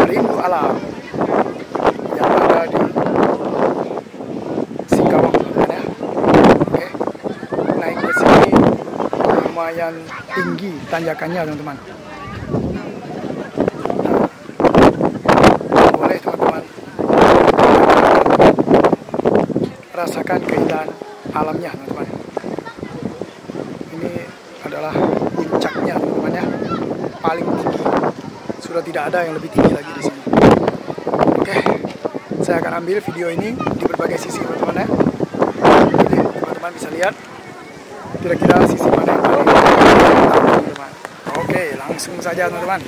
rindu alam yang ada di Singkawang, teman-teman ya. Oke, naik ke sini lumayan tinggi tanjakannya, teman-teman. Nah, boleh teman-teman rasakan keindahan alamnya, teman-teman. Ini adalah puncaknya, teman-teman ya, paling tinggi. Sudah tidak ada yang lebih tinggi lagi di sini. Oke, saya akan ambil video ini di berbagai sisi, teman-teman ya. Jadi teman-teman bisa lihat kira-kira sisi mana yang paling mantap, teman-teman. Oke, langsung saja, teman-teman.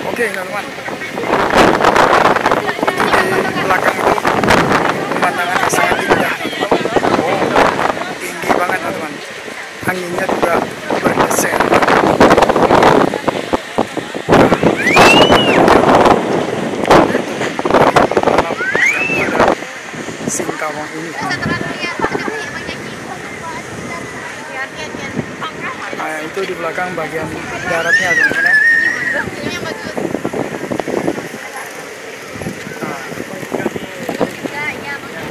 Oke, teman-teman, di belakang itu pemandangan sangat indah, teman-teman. Tinggi banget, teman-teman. Anginnya juga bergeser. Singkawang ini. Nah, itu di belakang bagian daratnya, teman-teman ya.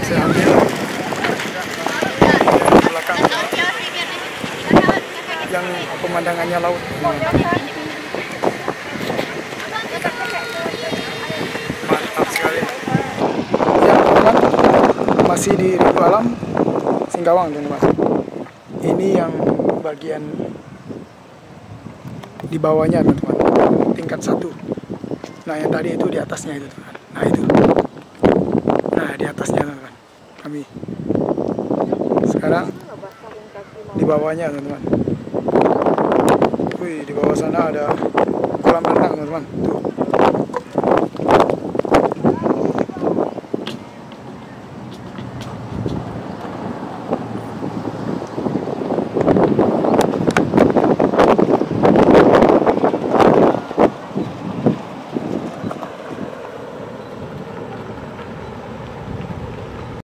Saya ambil di belakang yang pemandangannya laut. Mantap sekali. Ya, teman-teman, masih di Rindu Alam Singkawang, teman-teman. Ini yang bagian di bawahnya, teman-teman, tingkat 1. Nah, yang tadi itu di atasnya itu, teman-teman. Nah, itu. Nah, di atasnya, teman-teman. Kami sekarang di bawahnya, teman-teman. Wih, di bawah sana ada kolam renang, teman-teman. Tuh.